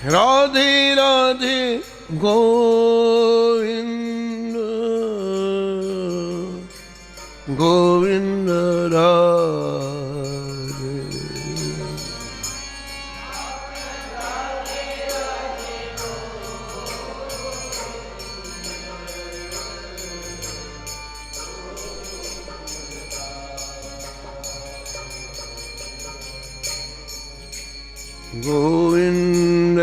राधे राधे गोविंद गोविंद राधे। गोविंद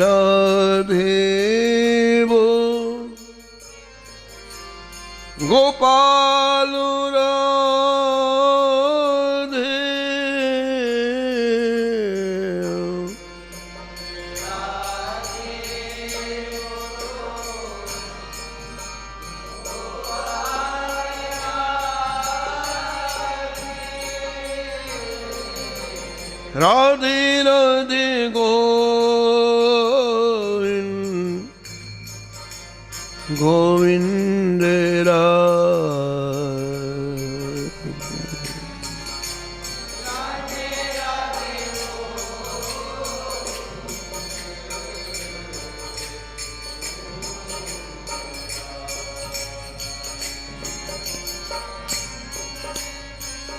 राधे वो गोपाल राधे राधे राधे गोविंद गोविंद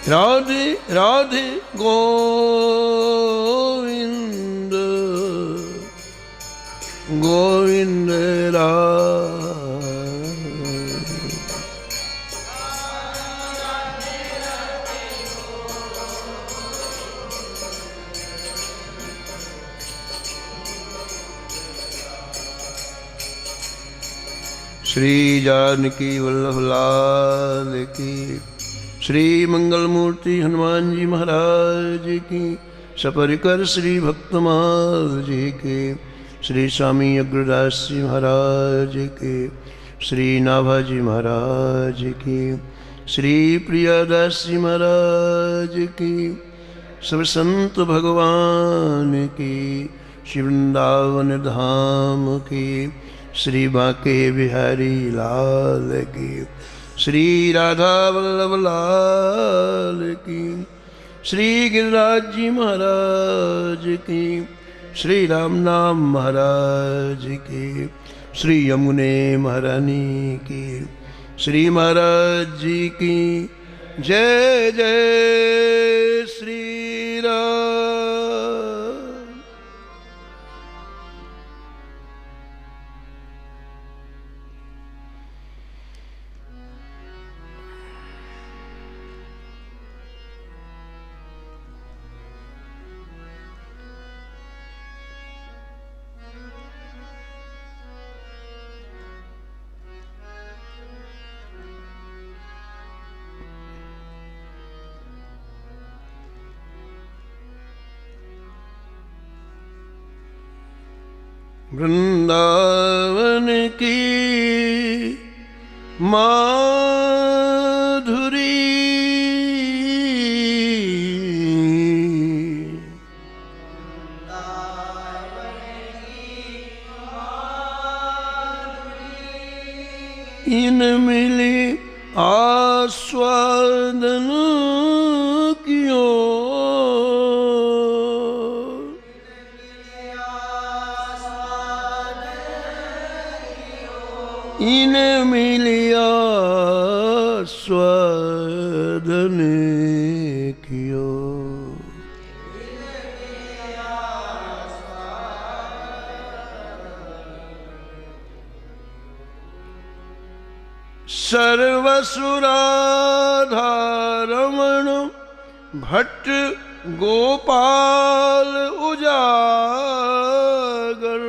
राधे राधे गोविंद गोविंद श्री जानकी वल्लभ लाल की, श्री मंगल मूर्ति हनुमान जी महाराज की, सपरिकर श्री भक्तमाल जी के, श्री स्वामी अग्रदास जी महाराज के, श्री नाभाजी महाराज की, श्री प्रियादास जी महाराज की, सब संत भगवान की, श्री वृंदावन धाम की, श्री बांके बिहारी लाल की, श्री राधा वल्लभ लाल की, श्री गिरिराज जी महाराज की, श्री राम नाम महाराज की, श्री यमुने महारानी की, श्री महाराज जी की जय जय श्री राम। वृंदावन की माधुरी इन मिली आस्वादन कियो, इन मिलिया स्वादन कियो। सर्वसुराधारमण भट्ट गोपाल उजागर,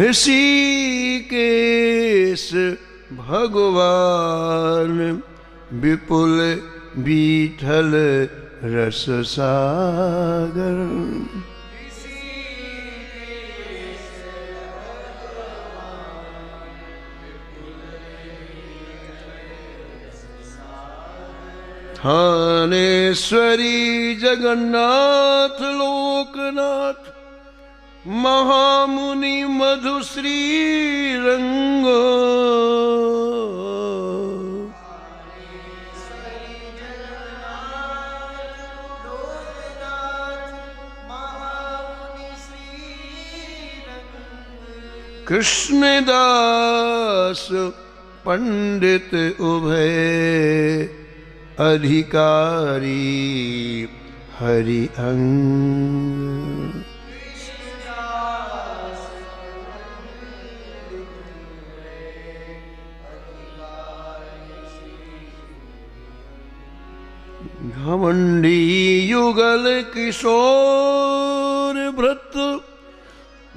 ऋषिकेश भगवान विपुल बीठल रस सागर, थानेश्वरी जगन्नाथ लोकनाथ महामुनि मधुश्री रंग, कृष्णदास पंडित उभय अधिकारी हरि अंग। घमंडी युगल किशोर भृत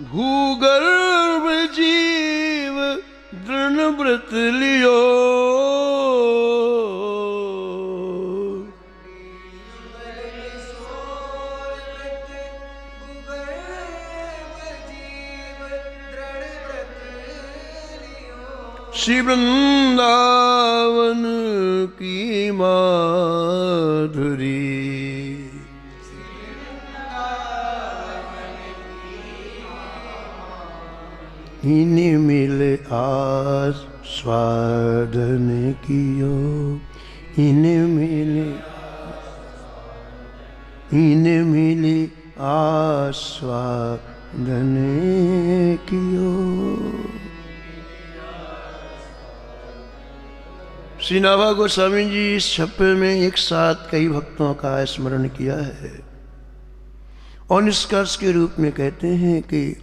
भूगर्भ जीव दृढ़ व्रत लियो। श्री वृंदावन की माधुरी इन मिले आस्वादन कियो। इन मिले आस्वादन कियो। श्री नाभा गोस्वामी जी इस छप्पे में एक साथ कई भक्तों का स्मरण किया है और निष्कर्ष के रूप में कहते हैं कि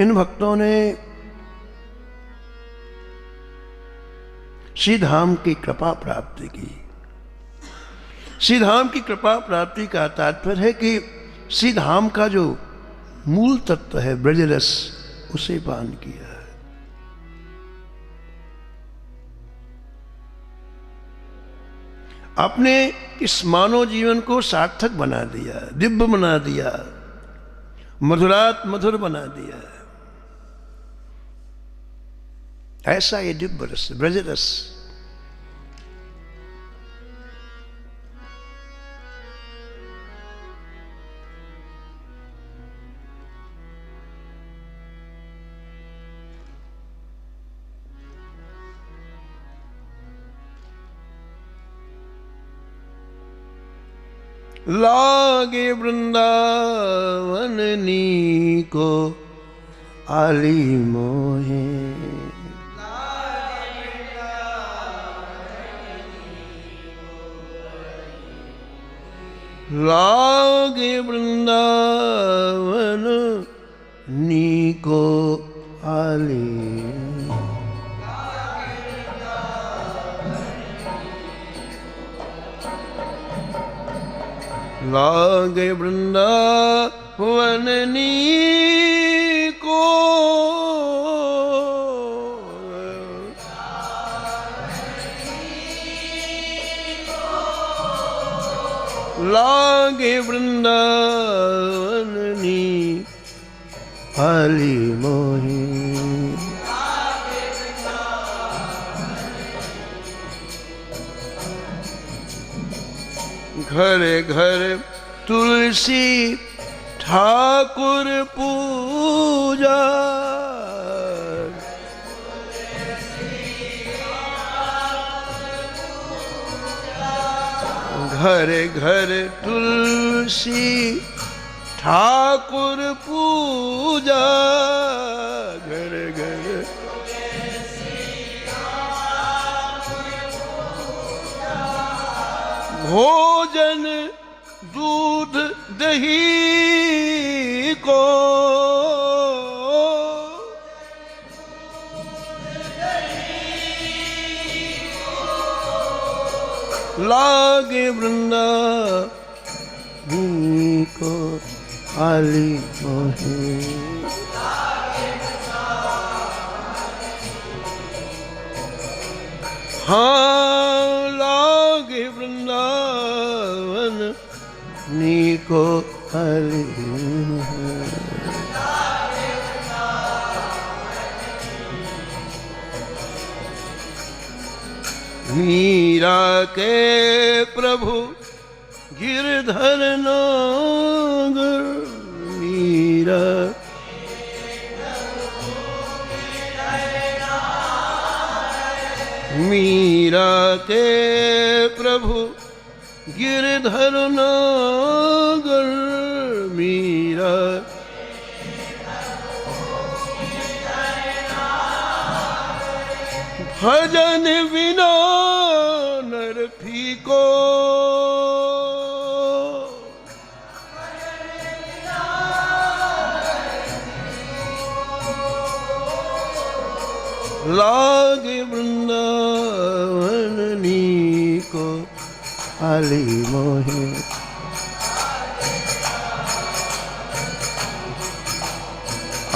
इन भक्तों ने श्री धाम की कृपा प्राप्त की। श्री धाम की कृपा प्राप्ति का तात्पर्य है कि श्री धाम का जो मूल तत्व है ब्रजरस उसे पान किया। अपने इस मानव जीवन को सार्थक बना दिया, दिव्य बना दिया, मधुरात मधुर बना दिया। ऐसा ये दिव्य रस ब्रज रस। लागे वृंदावन नीको आली मोहे। लागे वृंदावन नीको आली। लागे वृंदावन नीको लागे वृंदावन नी आली मोही। घरे घर तुलसी ठाकुर पूजा। घरे घर तुलसी ठाकुर पूजा। घरे घर भोजन दूध दही को लागे वृंदावन को आली मोहे। हाँ लागे वृंदावन नीको आली मोहे। मीरा के प्रभु गिरधर नागर। मीरा मीरा के प्रभु गिरधर नागर। मीरा भजन बिना नर फीको, लागे वृंदावन नीको आली मोहे।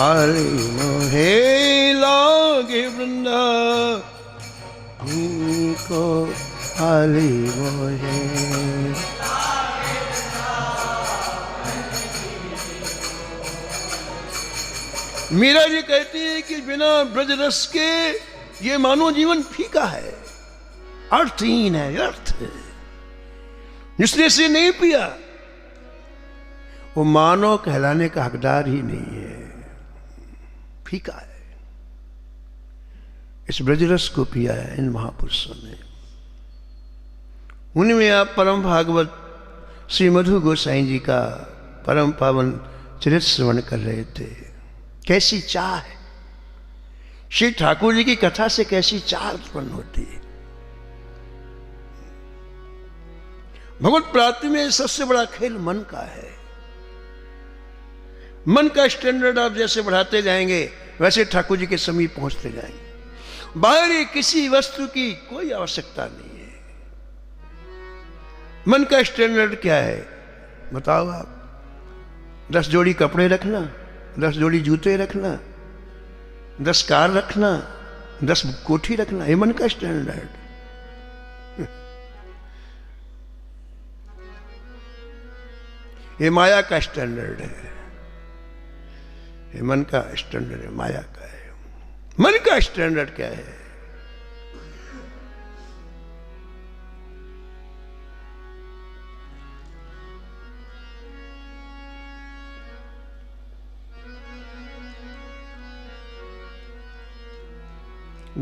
आली मोहे लागे वृंदावन नीको आली मोहे। मीरा जी कहती है कि बिना ब्रज रस के ये मानव जीवन फीका है, अर्थहीन है, व्यर्थ है। जिसने इसे नहीं पिया वो मानव कहलाने का हकदार ही नहीं है, फीका है। इस ब्रजरस को पिया है इन महापुरुषों ने। उनमें आप परम भागवत श्री मधु गोसाई जी का परम पावन चरित्र श्रवण कर रहे थे। कैसी चाह है श्री ठाकुर जी की कथा से, कैसी चाह उत्पन्न होती है। भगवत प्राप्ति में सबसे बड़ा खेल मन का है। मन का स्टैंडर्ड आप जैसे बढ़ाते जाएंगे वैसे ठाकुर जी के समीप पहुंचते जाएंगे। बाहरी किसी वस्तु की कोई आवश्यकता नहीं है। मन का स्टैंडर्ड क्या है बताओ आप? 10 जोड़ी कपड़े रखना, 10 जोड़ी जूते रखना, 10 कार रखना, 10 कोठी रखना, ये मन का स्टैंडर्ड। ये माया का स्टैंडर्ड है। ये मन का स्टैंडर्ड है, माया का है। मन का स्टैंडर्ड क्या है?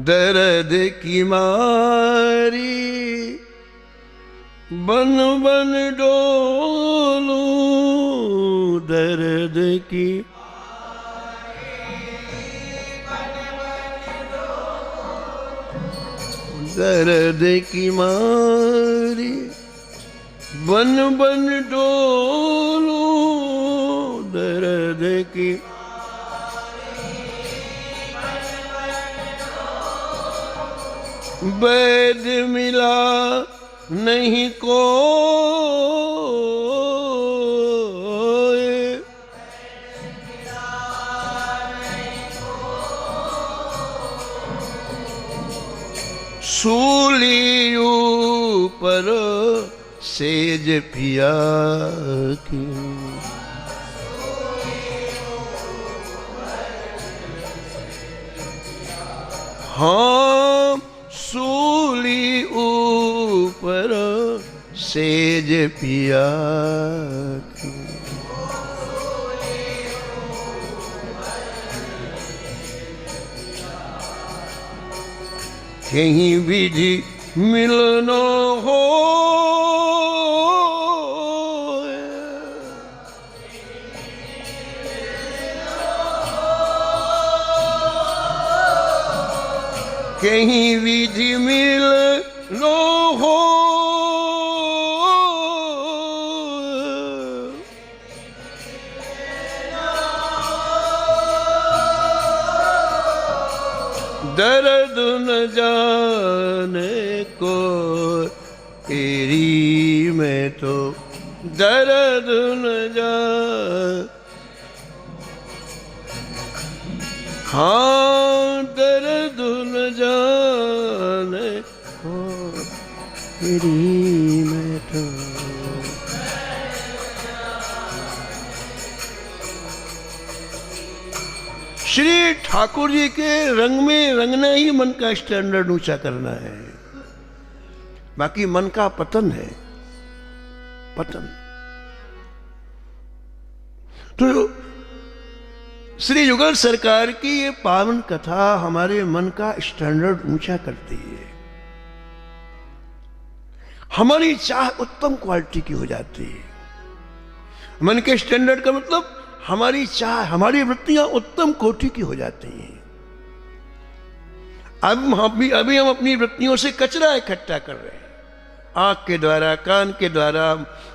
दर्द की मारी बन बन डोलूं, दर्द की दर्द की मारी बन बन डोलूं, दर्द की वैद मिला नहीं को सूली ऊपर सेज पिया की। हाँ सूली ऊपर सेज पिया की। कहीं विधि मिलन हो, कहीं विधि मिलन हो, दर्द न जाने को तेरी में तो दर्द न जान। हाँ दर्द न जाने को तेरी में तो। श्री ठाकुर जी के रंग में रंगना ही मन का स्टैंडर्ड ऊंचा करना है। बाकी मन का पतन है, पतन। तो श्री युगल सरकार की ये पावन कथा हमारे मन का स्टैंडर्ड ऊंचा करती है। हमारी चाह उत्तम क्वालिटी की हो जाती है। मन के स्टैंडर्ड का मतलब हमारी चाह, हमारी वृत्तियां उत्तम कोटि की हो जाती हैं। अभी हम अपनी वृत्तियों से कचरा इकट्ठा कर रहे हैं, आंख के द्वारा, कान के द्वारा,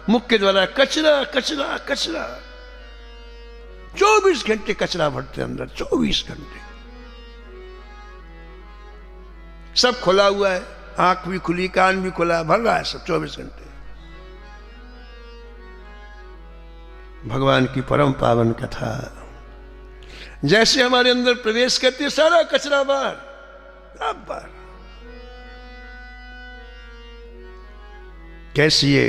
मुख के द्वारा, कचरा कचरा कचरा। 24 घंटे कचरा भरते अंदर, 24 घंटे सब खुला हुआ है, आंख भी खुली, कान भी खुला, भर रहा है सब 24 घंटे। भगवान की परम पावन कथा जैसे हमारे अंदर प्रवेश करती है, सारा कचरा बाहर, अब बाहर। कैसी ये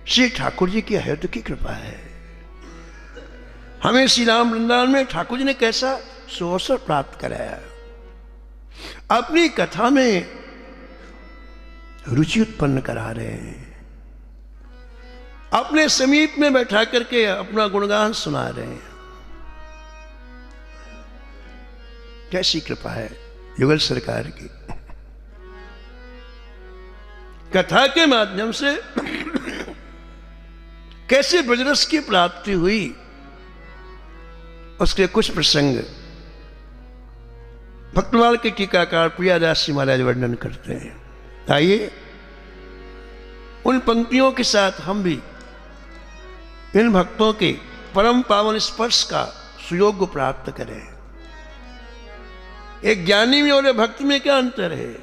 श्री ठाकुर जी की अहद की कृपा है। हमें श्री राम वृंदावन में ठाकुर जी ने कैसा सुअवसर प्राप्त कराया, अपनी कथा में रुचि उत्पन्न करा रहे हैं, अपने समीप में बैठा करके अपना गुणगान सुना रहे हैं। कैसी कृपा है युगल सरकार की। कथा के माध्यम से कैसे ब्रजरस की प्राप्ति हुई, उसके कुछ प्रसंग भक्तमाल के टीकाकार प्रियादास जी महाराज वर्णन करते हैं। आइए उन पंक्तियों के साथ हम भी इन भक्तों के परम पावन स्पर्श का सुयोग प्राप्त करें। एक ज्ञानी में और एक भक्त में क्या अंतर है?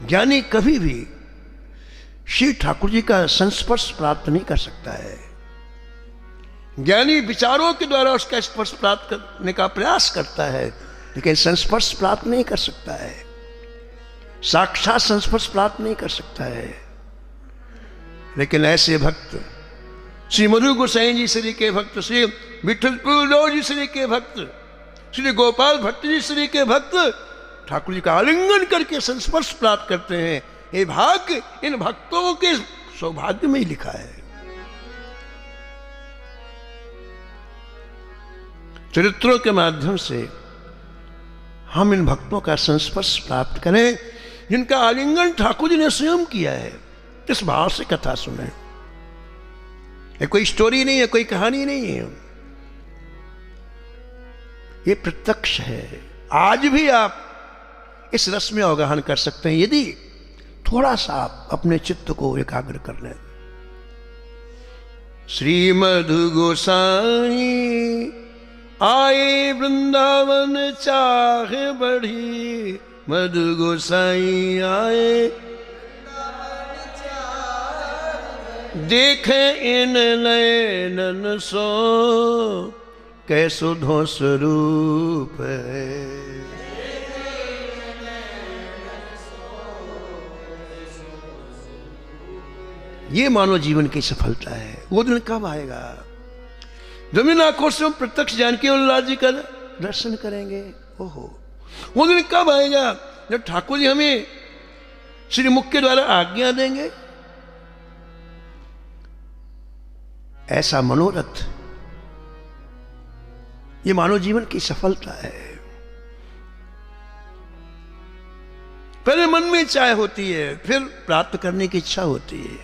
ज्ञानी कभी भी श्री ठाकुर जी का संस्पर्श प्राप्त नहीं कर सकता है। ज्ञानी विचारों के द्वारा उसका स्पर्श प्राप्त करने का प्रयास करता है, लेकिन संस्पर्श प्राप्त नहीं कर सकता है, साक्षात संस्पर्श प्राप्त नहीं कर सकता है। लेकिन ऐसे भक्त, श्री मधु गोसाई जी श्री के भक्त, श्री विठल जी श्री के भक्त, श्री गोपाल भट्ट जी श्री के भक्त ठाकुर जी का आलिंगन करके संस्पर्श प्राप्त करते हैं। ये भाग्य इन भक्तों के सौभाग्य में ही लिखा है। चरित्रों के माध्यम से हम इन भक्तों का संस्पर्श प्राप्त करें, जिनका आलिंगन ठाकुर जी ने स्वयं किया है। इस भाव से कथा सुने। ये कोई स्टोरी नहीं है, कोई कहानी नहीं है, ये प्रत्यक्ष है। आज भी आप इस रस में अवगाहन कर सकते हैं, यदि थोड़ा सा आप अपने चित्त को एकाग्र कर लें। श्री मधु गोसाई आए वृंदावन चाह बढ़ी, मधु गोसाई आए देखे इन नयनन सो, कैसो धो स्वरूप है। ये मानव जीवन की सफलता है। वो दिन कब आएगा जब इन आंखों से हम प्रत्यक्ष जान के उल्लास जी का दर्शन करेंगे? ओहो, वो दिन कब आएगा जब ठाकुर जी हमें श्री मुख के द्वारा आज्ञा देंगे? ऐसा मनोरथ ये मानव जीवन की सफलता है। पहले मन में चाह होती है, फिर प्राप्त करने की इच्छा होती है।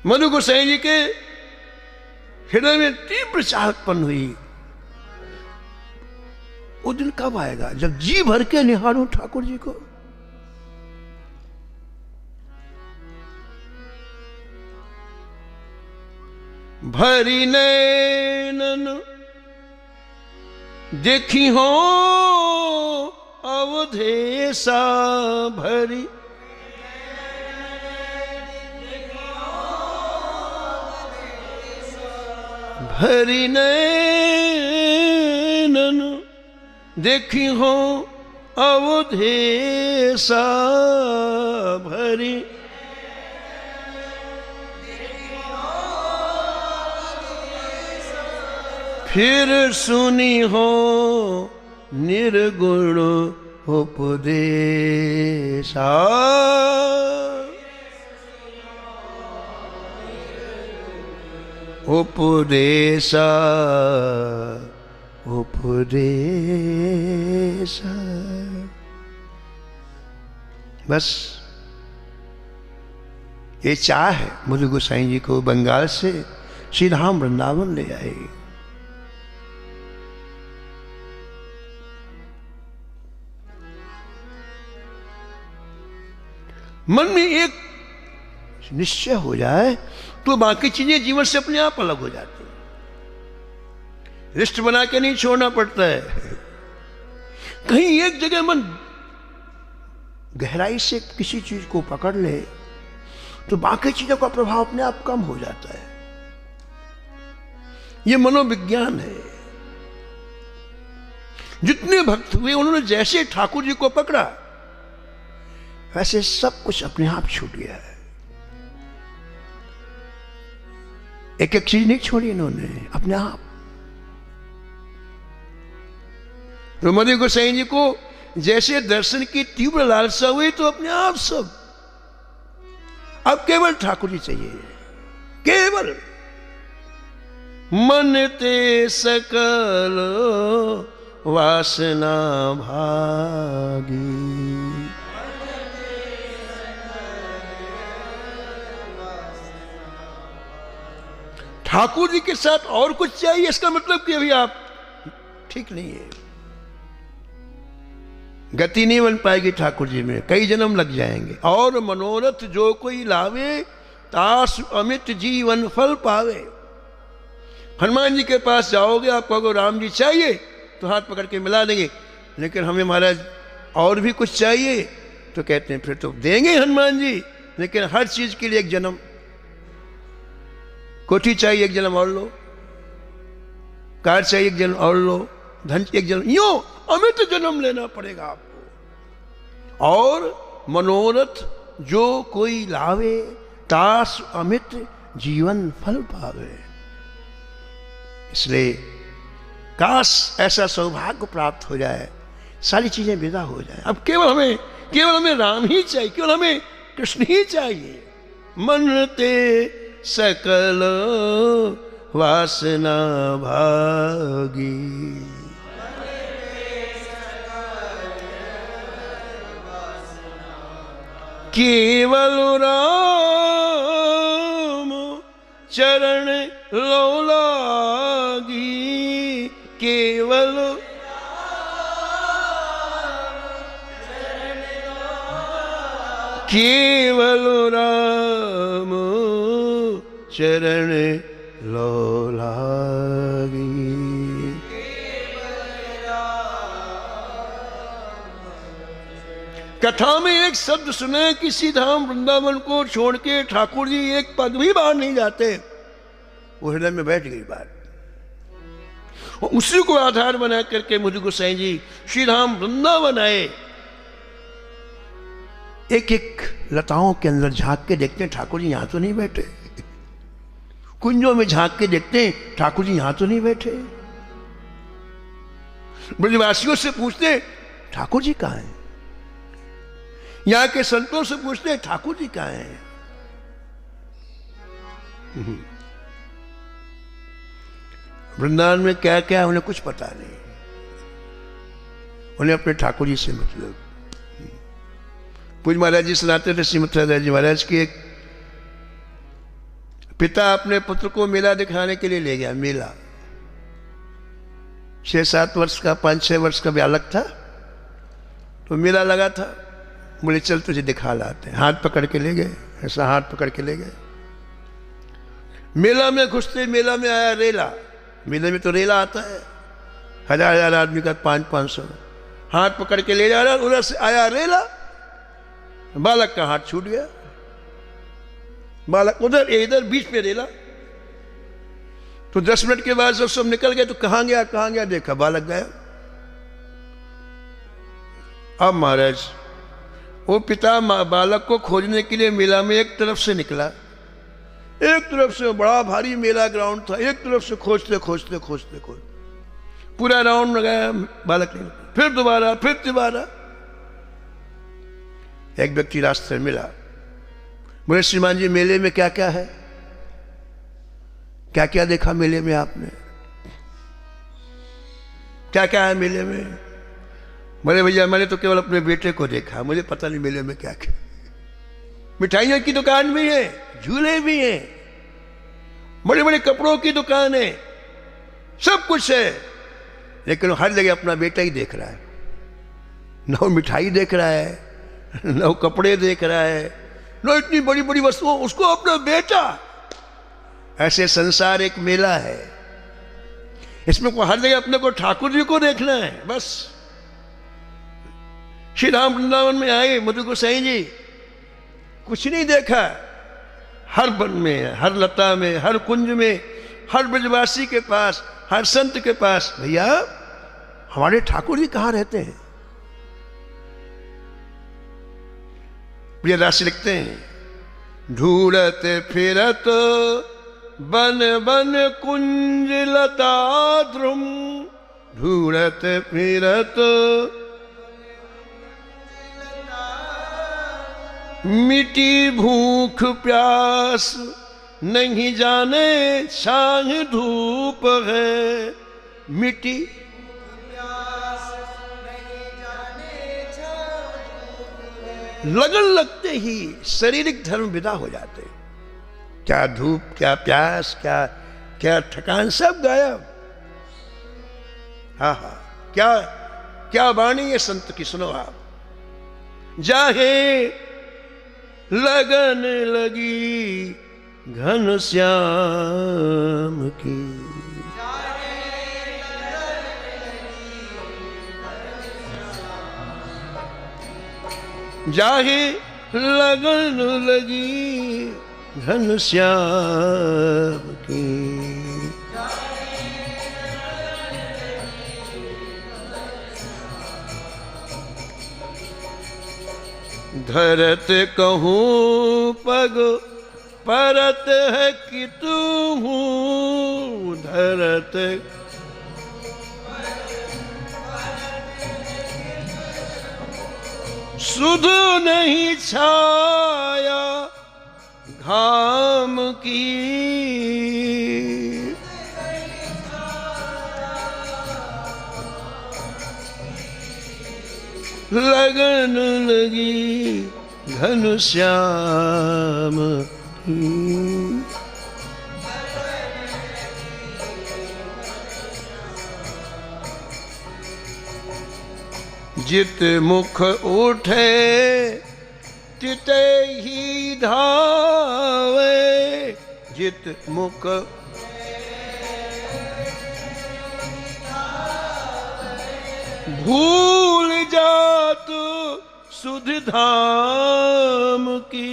मधु गोसाई जी के हृदय में तीव्र चाह उत्पन्न हुई। वो दिन कब आएगा जब जी भर के निहारूं ठाकुर जी को? भरी नैनन देखी हो अवधेसा, भरी भरी नैनन देखी हो अवधेसा, भरी फिर सुनी हो निर्गुण उपदेशा, उपदेशा उपदेशा। बस ये चाह है मधु गोसाई जी को बंगाल से श्री राम वृंदावन ले आए। मन में एक निश्चय हो जाए तो बाकी चीजें जीवन से अपने आप अलग हो जाती हैं। लिस्ट बना के नहीं छोड़ना पड़ता है। कहीं एक जगह मन गहराई से किसी चीज को पकड़ ले तो बाकी चीजों का प्रभाव अपने आप कम हो जाता है। यह मनोविज्ञान है। जितने भक्त हुए उन्होंने जैसे ठाकुर जी को पकड़ा वैसे सब कुछ अपने आप छूट गया है। एक एक चीज नहीं छोड़ी इन्होंने, अपने आप। तो मधु गोसाई जी को जैसे दर्शन की तीव्र लालसा हुई तो अपने आप सब, अब केवल ठाकुर जी चाहिए, केवल। मन ते सकल वासना भागी, ठाकुर जी के साथ और कुछ चाहिए, इसका मतलब कि अभी आप ठीक नहीं है, गति नहीं बन पाएगी ठाकुर जी में, कई जन्म लग जाएंगे। और मनोरथ जो कोई लावे तास अमित जीवन फल पावे। हनुमान जी के पास जाओगे, आप कहोगे राम जी चाहिए तो हाथ पकड़ के मिला देंगे, लेकिन हमें महाराज और भी कुछ चाहिए तो कहते हैं फिर तो देंगे हनुमान जी, लेकिन हर चीज के लिए एक जन्म, कोठी चाहिए एक जन्म और लो, कार चाहिए एक जन्म और लो, धन एक जन्म, यूं अमित जन्म लेना पड़ेगा आपको। और मनोरथ जो कोई लावे तास अमित जीवन फल पावे। इसलिए काश ऐसा सौभाग्य प्राप्त हो जाए, सारी चीजें विदा हो जाए। अब केवल हमें राम ही चाहिए, केवल हमें कृष्ण ही चाहिए। मन ते सकल वासना भागी, केवल राम चरण लो लागी, केवल राम चरण लो लागी। कथा में एक शब्द सुने, किसी धाम वृंदावन को छोड़ के ठाकुर जी एक पद भी बाहर नहीं जाते, वो हृदय में बैठ गई बात। और उसी को आधार बना करके मधु गोसाई जी श्री धाम वृंदावन आए। एक एक लताओं के अंदर झांक के देखते हैं ठाकुर जी यहां तो नहीं बैठे, कुंजों में झांक के देखते हैं ठाकुर जी यहां तो नहीं बैठे, ब्रजवासियों से पूछते ठाकुर जी कहां हैं, यहां के संतों से पूछते ठाकुर जी कहां हैं। वृंदावन में क्या क्या है उन्हें कुछ पता नहीं, उन्हें अपने ठाकुर जी से मतलब। पूज महाराज जी सुनाते थे, श्रीमद राधा जी महाराज की एक पिता अपने पुत्र को मेला दिखाने के लिए ले गया। मेला 6-7 वर्ष का, 5-6 वर्ष का बालक था, तो मेला लगा था, बोले चल तुझे दिखा लाते हैं। हाथ पकड़ के ले गए, ऐसा हाथ पकड़ के ले गए। मेला में घुसते मेला में आया रेला, मेले में तो रेला आता है, 1000 आदमी का 500-500, हाथ पकड़ के ले जा रहा, उधर से आया रेला, बालक का हाथ छूट गया, बालक उधर इधर बीच में रेला। तो 10 मिनट के बाद जब सब निकल गए तो कहां गया देखा बालक गया। अब महाराज वो पिता बालक को खोजने के लिए मेला में एक तरफ से निकला, एक तरफ से बड़ा भारी मेला ग्राउंड था, एक तरफ से खोजते पूरा राउंड लगाया, बालक नहीं, फिर दोबारा। एक व्यक्ति रास्ते में मिला, बोले श्रीमान जी मेले में क्या क्या है, क्या क्या देखा मेले में आपने, क्या क्या है मेले में। बोले भैया मैंने तो केवल अपने बेटे को देखा, मुझे पता नहीं मेले में क्या क्या। मिठाइयों की दुकान भी है, झूले भी हैं, बड़े बड़े कपड़ों की दुकान है, सब कुछ है, लेकिन हर जगह अपना बेटा ही देख रहा है। ना वो मिठाई देख रहा है, न वो कपड़े देख रहा है, न इतनी बड़ी बड़ी वस्तुओं, उसको अपना बेटा। ऐसे संसार एक मेला है, इसमें को हर जगह अपने को ठाकुर जी को देखना है बस। श्री राम वृंदावन में आए मधु गोसाई जी, कुछ नहीं देखा। हर वन में, हर लता में, हर कुंज में, हर ब्रजवासी के पास, हर संत के पास, भैया हमारे ठाकुर जी कहां रहते हैं? प्रियदास लिखते हैं, ढूंढत फिरत बन बन कुंज लता द्रुम, ढूंढत फिरत मिटी भूख प्यास, नहीं जाने छांग धूप है। मिटी लगन लगते ही शारीरिक धर्म विदा हो जाते, क्या धूप, क्या प्यास, क्या क्या थकान, सब गायब। हाँ हाँ, क्या क्या वाणी है संत की, सुनो आप। जाहे लगन लगी घन श्याम की, जाहे लगन लगी घन श्याम की, धरत कहूँ पग परत है कि तू हूँ, धरत सुध नहीं छाया घाम की, लगन लगी घन श्याम की। जित मुख उठे तिते ही धावे, जित मुख भूल जात सुध धाम की,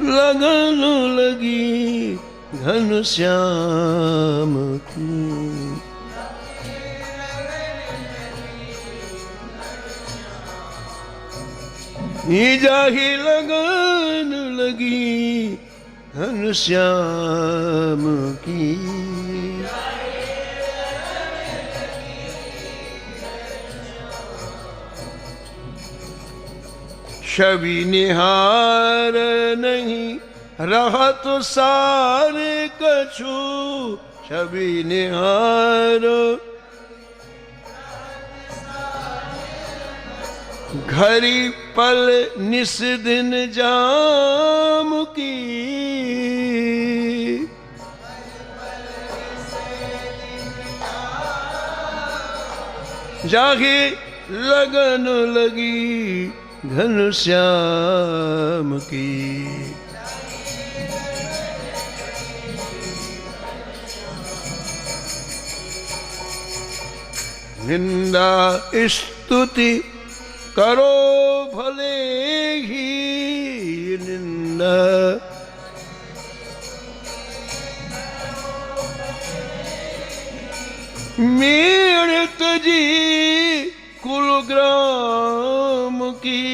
लगन लगी घन श्याम की। जाही लगन लगी घन श्याम की, छवि निहार नहीं रहा तो सारे कछु, छवि निहार घड़ी पल निस दिन जाम की, जागे लगन लगी घन श्याम की। निंदा स्तुति करो भले ही, निंदा मेरे तजी कुलग्राम की,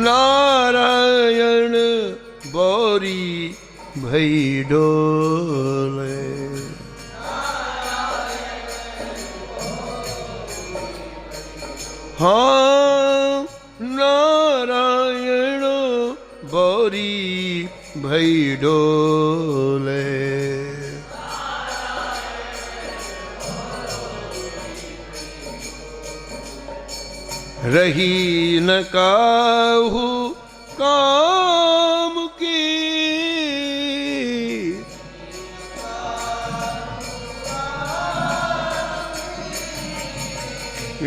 नारायण बौरी भई डोले, हाँ नारायण बौरी भई डोले, रही न काहू काम की,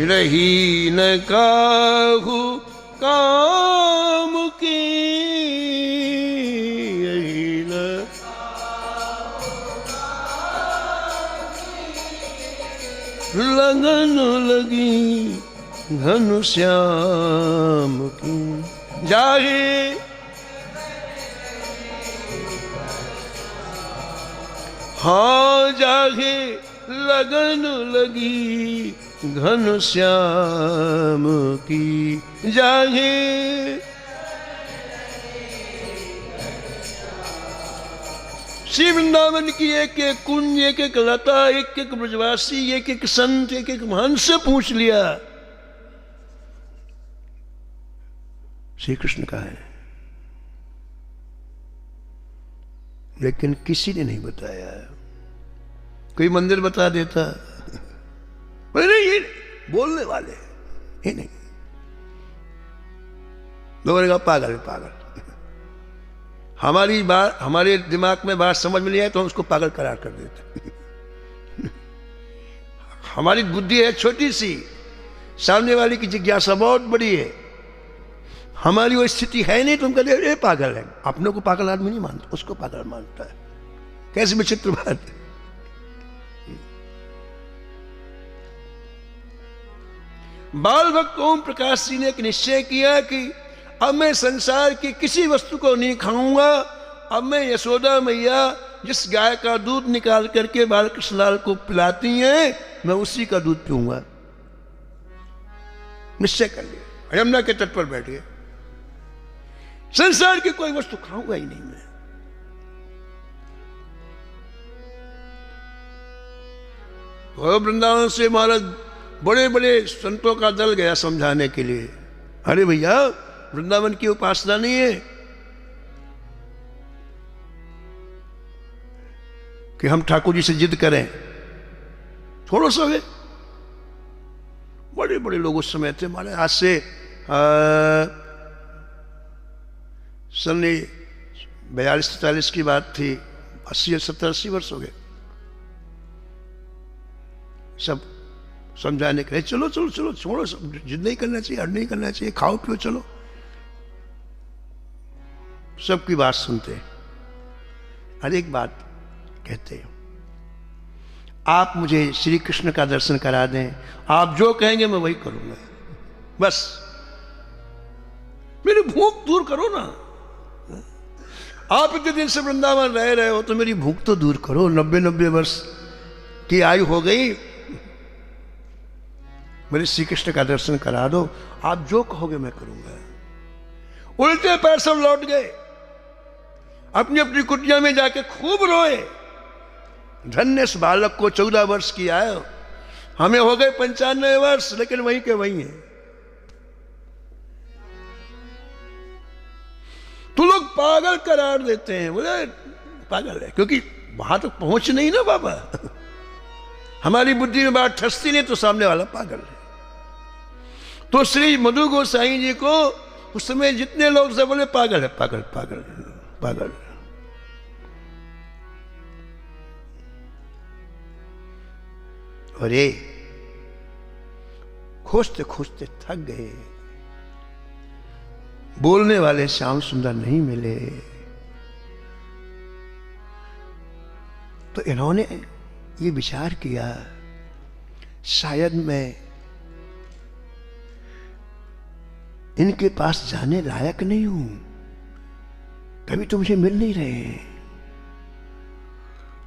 रही न काहू काम की, यही न लगन लगी घनश्याम की। जाहे हाँ जाहे लगन लगी घनश्याम की, जाहे श्री वृंदावन की एक एक कुंज, एक एक लता, एक एक ब्रजवासी, एक एक संत, एक एक महंत से पूछ लिया श्री कृष्ण कहाँ है, लेकिन किसी ने नहीं बताया। कोई मंदिर बता देता, नहीं ये बोलने वाले ये नहीं, लोगों ने कहा पागल पागल। हमारी बात, हमारे दिमाग में बात समझ में नहीं आए तो हम उसको पागल करार कर देते। हमारी बुद्धि है छोटी सी, सामने वाले की जिज्ञासा बहुत बड़ी है, हमारी वो स्थिति है नहीं तो हम कहते अरे पागल है। अपने को पागल आदमी नहीं मानता, उसको पागल मानता है। कैसी विचित्र बात है। बाल भक्त ओम प्रकाश जी ने एक निश्चय किया कि अब मैं संसार की किसी वस्तु को नहीं खाऊंगा, अब मैं यशोदा मैया जिस गाय का दूध निकाल करके बालकृष्ण लाल को पिलाती हैं, मैं उसी का दूध पीऊंगा। निश्चय कर लिया, यमुना के तट पर बैठ गए, संसार की कोई वस्तु खाऊंगा ही नहीं मैं। और वृंदावन से महाराज बड़े बड़े संतों का दल गया समझाने के लिए, अरे भैया वृंदावन की उपासना नहीं है कि हम ठाकुर जी से जिद करें, छोड़ो सब। बड़े बड़े लोग उस समय थे हमारे, आज से सन 42-43 की बात थी, 70-80 वर्ष हो गए। सब समझाने के लिए चलो चलो चलो छोड़ो, सब जिद नहीं करना चाहिए, अड़ नहीं करना चाहिए, खाओ पियो चलो। सबकी बात सुनते हैं, हर एक बात कहते हैं, आप मुझे श्री कृष्ण का दर्शन करा दें, आप जो कहेंगे मैं वही करूंगा, बस मेरी भूख दूर करो ना। आप इतने दिन से वृंदावन रह रहे हो तो मेरी भूख तो दूर करो। 90 वर्ष की आयु हो गई, मेरे श्री कृष्ण का दर्शन करा दो, आप जो कहोगे मैं करूंगा। उल्टे पैर सब लौट गए, अपनी अपनी कुटिया में जाके खूब रोए, धन्य इस बालक को 14 वर्ष की आयु, हमें हो गए 95 वर्ष, लेकिन वहीं के वहीं है। तो लोग पागल करार देते हैं, बोले पागल है, क्योंकि वहां तक पहुंच नहीं ना बाबा। हमारी बुद्धि में बात ठसती नहीं तो सामने वाला पागल है। तो श्री मधु गोसाई जी को उस समय जितने लोग सब बोले पागल है, पागल पागल पागल। अरे खोजते खोजते थक गए, बोलने वाले श्याम सुंदर नहीं मिले, तो इन्होंने ये विचार किया शायद मैं इनके पास जाने लायक नहीं हूं, कभी तो मुझे मिल नहीं रहे हैं।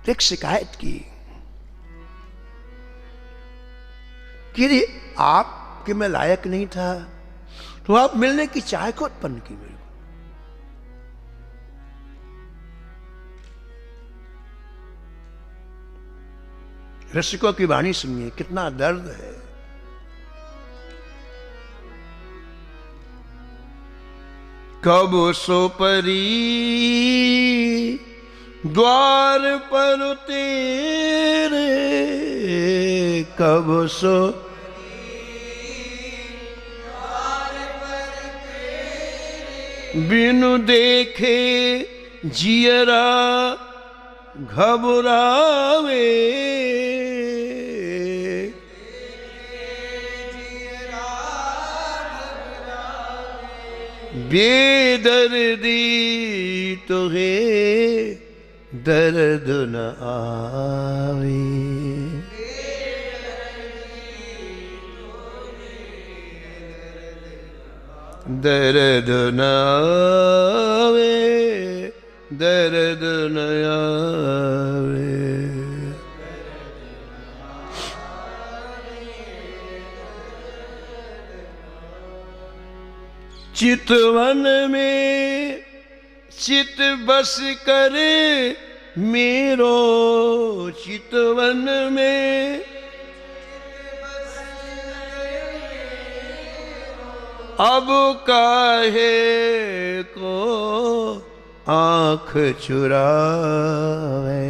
तो एक शिकायत की कि आप कि मैं लायक नहीं था, तो आप मिलने की चाह को उत्पन्न की मेरे को। रसिकों की वाणी सुनिए, कितना दर्द है। कब सो परी द्वार पर तेरे, कब सो बिनु देखे जियरा घबरावे, बेदर्दी तुहे दर्द न आवे। दर्द न आवे, दर्द न आवे। चितवन में चित बस कर मेरो, चितवन में अब काहे को आँख चुरावे।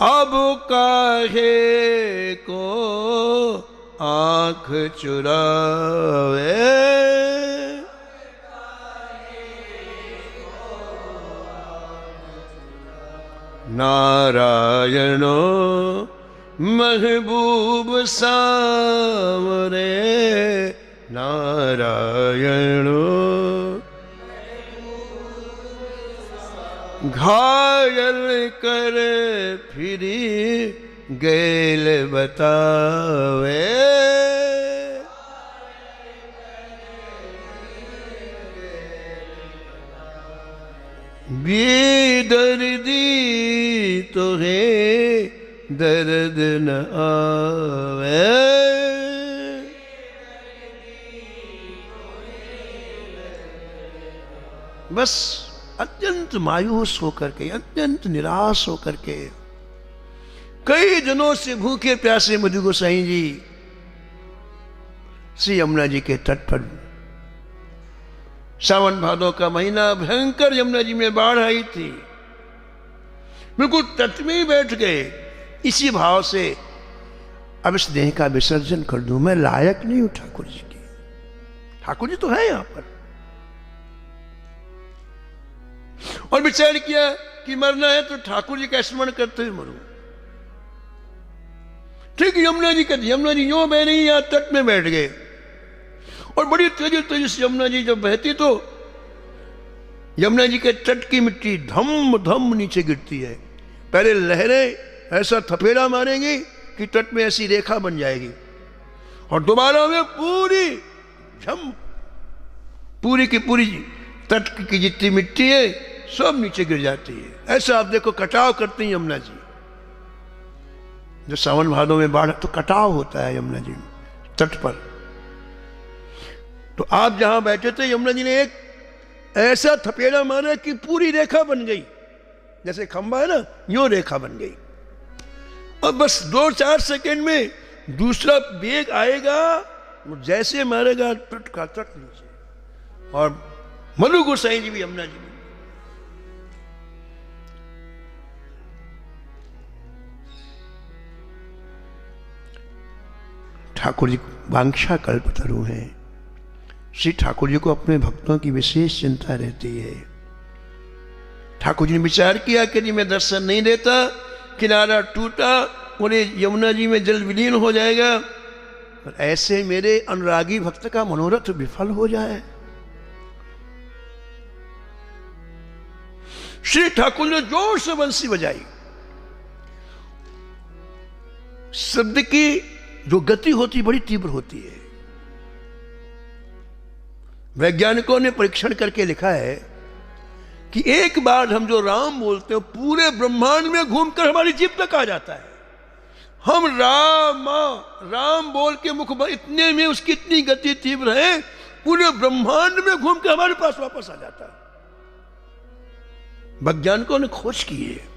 अब काहे को आँख चुरावे। नारायणो महबूब सावरे, नारायणो घायल कर फिरी गैल बतावे। बेदर्दी तुहे दर्द न आवे। बस अत्यंत मायूस होकर के, अत्यंत निराश होकर के कई दिनों से भूखे प्यासे मधु गोसाई जी श्री यमुना जी के तट पर, सावन भादों का महीना, भयंकर यमुना जी में बाढ़ आई थी, बिल्कुल तट में ही बैठ गए इसी भाव से अब इस देह का विसर्जन कर दूं, मैं लायक नहीं हूं ठाकुर जी की। ठाकुर जी तो है यहां पर। और विचार किया कि मरना है तो ठाकुर जी का स्मरण करते हुए मरूं। ठीक यमुना जी कहती, यमुना जी यूं बह रही, यहां तट में बैठ गए और बड़ी तेजी से यमुना जी जब बहती तो यमुना जी के तट की मिट्टी धम धम नीचे गिरती है। पहले लहरें ऐसा थपेड़ा मारेंगी कि तट में ऐसी रेखा बन जाएगी और दोबारा में पूरी झम, पूरी की पूरी तट की जितनी मिट्टी है सब नीचे गिर जाती है। ऐसा आप देखो कटाव करती है यमुना जी। जो सावन भादों में बाढ़ तो कटाव होता है यमुना जी तट पर। तो आप जहां बैठे थे यमुना जी ने एक ऐसा थपेड़ा मारा कि पूरी रेखा बन गई, जैसे खंबा है ना, यूं रेखा बन गई। अब बस 2-4 सेकेंड में दूसरा वेग आएगा, जैसे मारेगा तट का तट नीचे। और मनु गोसाई जी भी यमुना जी भी ठाकुर जी वांछा कल्पतरु हैं। श्री ठाकुर जी को अपने भक्तों की विशेष चिंता रहती है। ठाकुर जी ने विचार किया कि यदि मैं दर्शन नहीं देता, किनारा टूटा और यमुना जी में जल विलीन हो जाएगा, और ऐसे मेरे अनुरागी भक्त का मनोरथ विफल हो जाए। श्री ठाकुर ने जोर से बंसी बजाई। शब्द की जो गति होती बड़ी तीव्र होती है। वैज्ञानिकों ने परीक्षण करके लिखा है कि एक बार हम जो राम बोलते हैं पूरे ब्रह्मांड में घूमकर हमारी जीभ तक आ जाता है। हम राम राम बोल के मुख इतने में उसकी इतनी गति तीव्र है, पूरे ब्रह्मांड में घूम के हमारे पास वापस आ जाता है। वैज्ञानिकों ने खोज की है।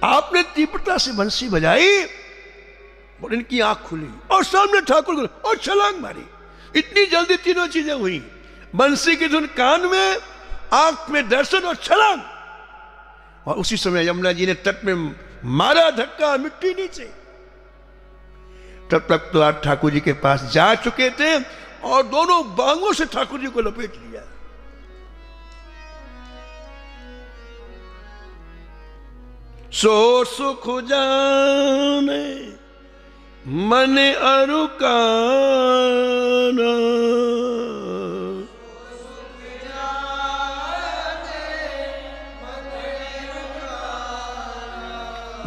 आपने तीव्रता से बंसी बजाई और इनकी आंख खुली और सामने ठाकुर और छलांग मारी। इतनी जल्दी तीनों चीजें हुई, बंसी की धुन कान में, आंख में दर्शन और छलांग। और उसी समय यमुना जी ने तट में मारा धक्का, मिट्टी नीचे। तब तक तो आप ठाकुर जी के पास जा चुके थे और दोनों बांगों से ठाकुर जी को लपेट लिया। सो सुख जाने मन अरुकाना,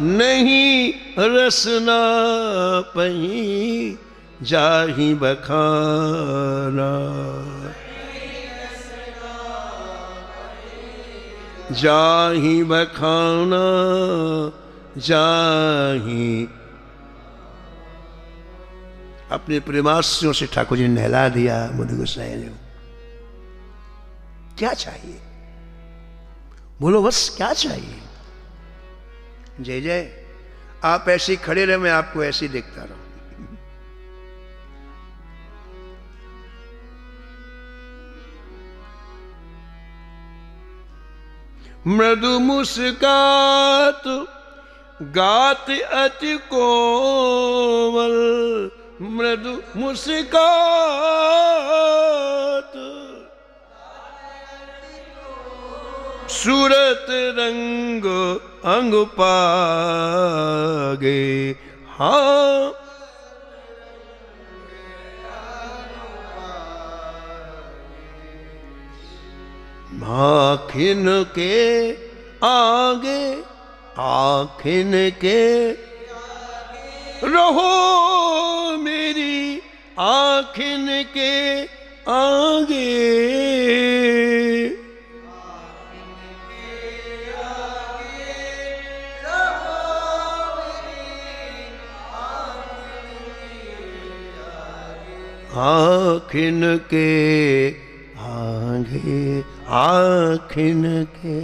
नहीं रसना पही जाहि बखाना, जाहि बखाना जाहि। अपने प्रेमास्यों से ठाकुर जी ने नहला दिया मधु गोसाई ने। क्या चाहिए बोलो, बस क्या चाहिए? जय जय। आप ऐसे ही खड़े रहे, मैं आपको ऐसे ही देखता रहूं। मृदु मुस्कात गात अति कोमल, मृदु मुस्कात सूरत रंग अंग पागे। हाँ आखिन के आगे, आखिन के रहो मेरी आखिन के आगे। आखिन के आगे, आखिन के।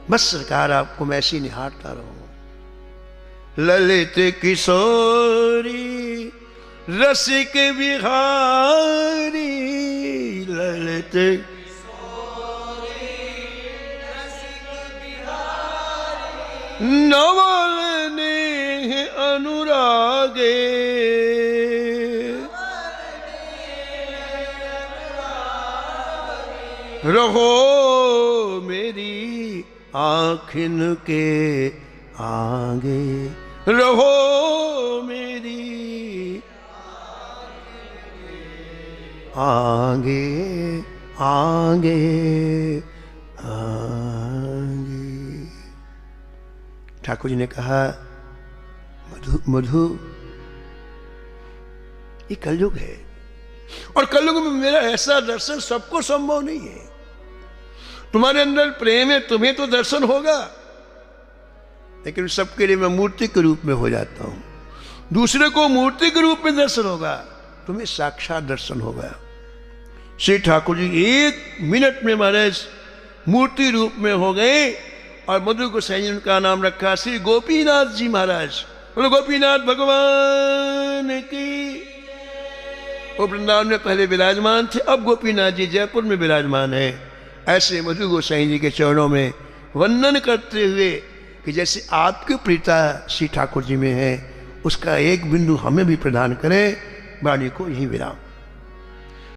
बस सरकार आपको मैं ऐसी निहारता रहूं। ललित किशोरी रसिक बिहारी, ललित नवल नेह अनुरागे। रहो मेरी आखिन के आगे, रहो मेरी आगे, आगे, आगे। ठाकुर जी ने कहा, मधु मधु ये कलयुग है और कलयुग में मेरा ऐसा दर्शन सबको संभव नहीं है। तुम्हारे अंदर प्रेम है, तुम्हें तो दर्शन होगा, लेकिन सबके लिए मैं मूर्ति के रूप में हो जाता हूं। दूसरे को मूर्ति के रूप में दर्शन होगा, तुम्हें साक्षात दर्शन होगा। श्री ठाकुर जी 1 मिनट में महाराज मूर्ति रूप में हो गए और मधु गोसाई जी का नाम रखा श्री गोपीनाथ जी महाराज। बोलो गोपीनाथ भगवान की। वो वृंदावन में पहले विराजमान थे, अब गोपीनाथ जी जयपुर में विराजमान है। ऐसे मधु गोसाई जी के चरणों में वंदन करते हुए कि जैसे आपकी प्रीता श्री ठाकुर जी में है, उसका एक बिंदु हमें भी प्रदान करें। वाणी को यही विराम।